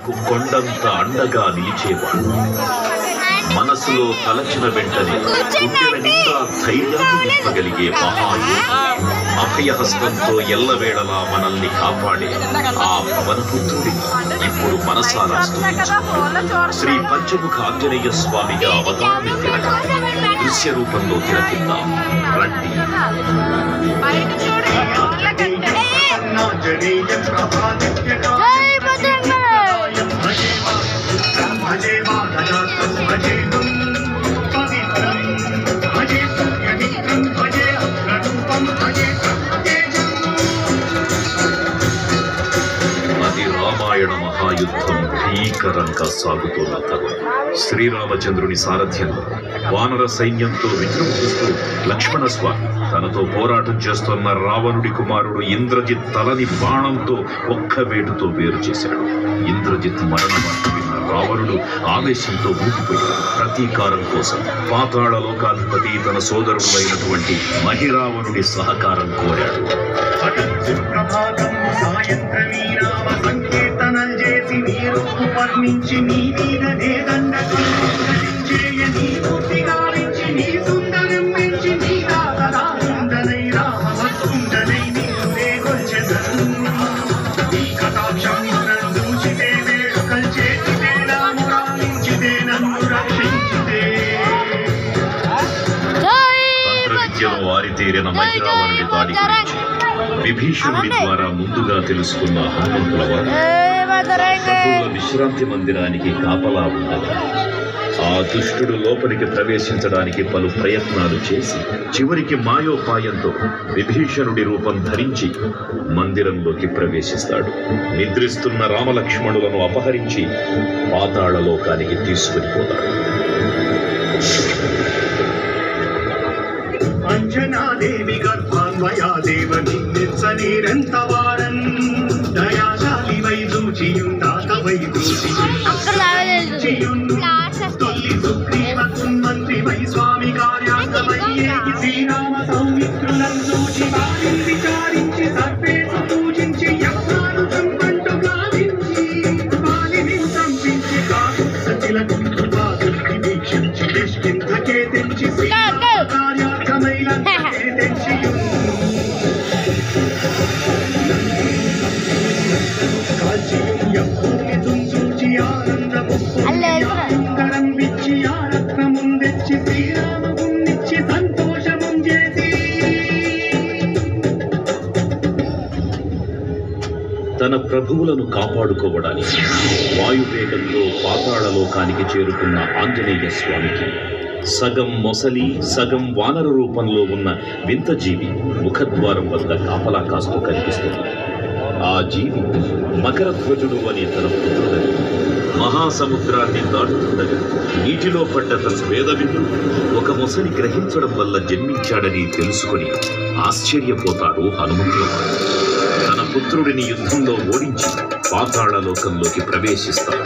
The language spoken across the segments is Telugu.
వానరులకు కొండంత అండగా నిలిచేవాడు. మనసులో తలచిన వెంటనే గుండెల నిండా ధైర్యాన్ని నింపగలిగే మహాయోగి, అభయహస్తంతో ఎల్లవేళలా మనల్ని కాపాడే ఆ పవనపుత్రుడిని ఇప్పుడు మనసారా శ్రీ పంచముఖ ఆంజనేయ స్వామిగా అవతారమెత్తిన దృశ్య రూపంలో తిలకిద్దాం రండి. అది రామాయణ మహాయుద్ధం భీకరంగా సాగుతున్న తరుణం. శ్రీరామచంద్రుని సారథ్యంలో వానర సైన్యంతో విజృంభిస్తూ లక్ష్మణస్వామి తనతో పోరాటం చేస్తున్న రావణుడి కుమారుడు ఇంద్రజిత్ తలని బాణంతో ఒక్క వేటుతో వేరు చేశాడు. ఇంద్రజిత్ మరణం విన్న రావణుడు ఆవేశంతో ఊగిపోయాడు. ప్రతీకారం కోసం పాతాళ లోకాధిపతి తన సోదరుడు అయినటువంటి మహిరావణుడి సహకారం కోరాడు. వారితేరిన మహిరావణుడి దాడి గురించి విభీషణుడి ద్వారా ముందుగా తెలుసుకున్న హనుమంతుల వారు విశ్రాంతి మందిరానికి కాపలా ఉండగా ఆ దుష్టుడు లోపలికి ప్రవేశించడానికి పలు ప్రయత్నాలు చేసి చివరికి మాయోపాయంతో విభీషణుడి రూపం ధరించి మందిరంలోకి ప్రవేశిస్తాడు. నిద్రిస్తున్న రామలక్ష్మణులను అపహరించి పాతాళ లోకానికి తీసుకుని పోతాడు. అంజనాదేవి గర్భాన్వయా దేవని నిత్సనీరెంత వారన్ దయాశాలి వైదూచియుండాత తొల్లి సుగ్రీవకున్ మంత్రి వై స్వామి కార్యార్థమయ్యేకి శ్రీరామ సౌమిత్రులను చూచి వారిని విచారించి సర్వేసు పూజించి యజ్ఞాలు సంపంటు గావించి వాలిని సంపించి కాదు సతిలకు కృపాదృష్టి వీక్షించి నిష్కింతకే తెంచి తన ప్రభువులను కాపాడుకోవడానికి వాయువేగంతో పాతాళ లోకానికి చేరుకున్న ఆంజనేయ స్వామికి సగం మొసలి సగం వానర రూపంలో ఉన్న వింత జీవి ముఖద్వారం వద్ద కాపలా కాస్తూ కనిపిస్తుంది. ఆ జీవి మకరధ్వజుడు అనే తన పుత్రుడని మహాసముద్రాన్ని దాటుతుండగా నీటిలో పడ్డ తన వేదవిందుడు ఒక మొసలి గ్రహించడం వల్ల జన్మించాడని తెలుసుకుని ఆశ్చర్యపోతాడు హనుమంతుడు. తన పుత్రుడిని యుద్ధంలో ఓడించి పాతాళ లోకంలోకి ప్రవేశిస్తాడు.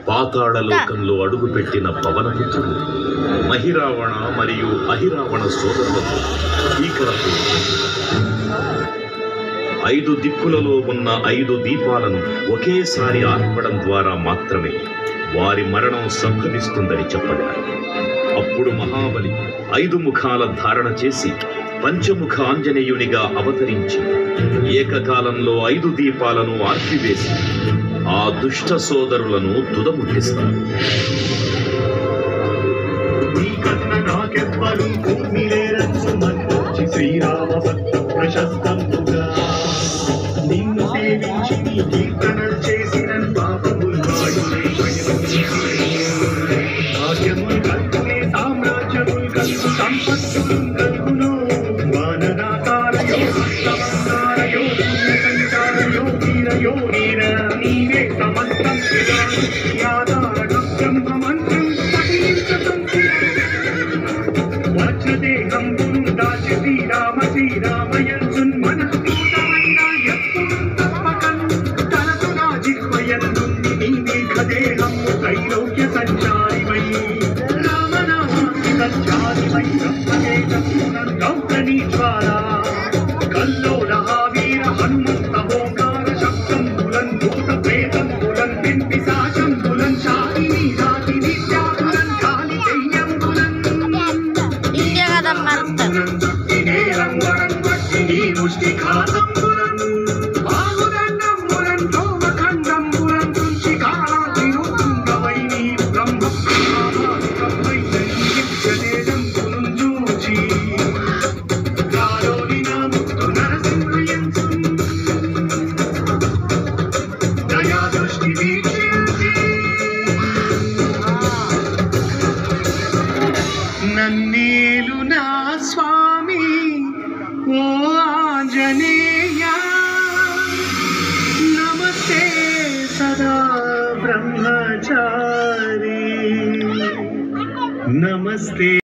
పాతాళ లోకంలో అడుగుపెట్టిన పవనపుత్రుడు మహిరావణ మరియు అహిరావణ సోదరులతో భీకరపు 5 దిక్కులలో ఉన్న 5 దీపాలను ఒకేసారి ఆర్పడం ద్వారా మాత్రమే వారి మరణం సంభవిస్తుందని చెప్పగారు. అప్పుడు మహాబలి 5 ముఖాల ధారణ చేసి పంచముఖ ఆంజనేయునిగా అవతరించి ఏకకాలంలో 5 దీపాలను ఆర్పివేసి ఆ దుష్ట సోదరులను తుదముట్టిస్తారు. శ్రీరామ భక్త ప్రశస్తంగా నిన్ను సేవించి నీ కీర్తనలు చేసిన పాపములు భాగ్యములు కలుగునే సామ్రాజ్యములు కలుగు సంపత్తులు కలుగును వానరాకారయో సప్తమంగారయో సంచారయో వీరయో వీర నీవే సమస్తం యాదారకం బ్రహ్మ మంత్రం పఠించటం వజ్రదేహం దాచి శ్రీరామ శ్రీరామయన్ మనస్ఫూటమైన ఎప్పుడు తప్పకన్ తనకు నా జిహ్వయందు నీ దేహము త్రైలోక్య సంచారివై రామనామాకి సంచారివై గౌతని జ్వాల కల్లోల వీర హనుమంత ఓంకార శబ్దంబులన్ భూత ప్రేతంబులన్ పిశాచంబులన్ శాలిని రాతి విద్యాబులన్ కాలి దెయ్యంబులన్ ముష్టిఘాతంబులన్ బాహుదండంబులన్ రోమఖండంబులన్ తుంచి కాళాతిరుతుంగవై నీ బ్రహ్మై జనేదంబులను చూచి గాలోని నా ముక్తు నరసింహయంసు దయా దృష్టి వీక్షించి నన్నేలు నా స్వామి ఓ ఆంజనేయ నమస్తే సదా బ్రహ్మచారి నమస్తే.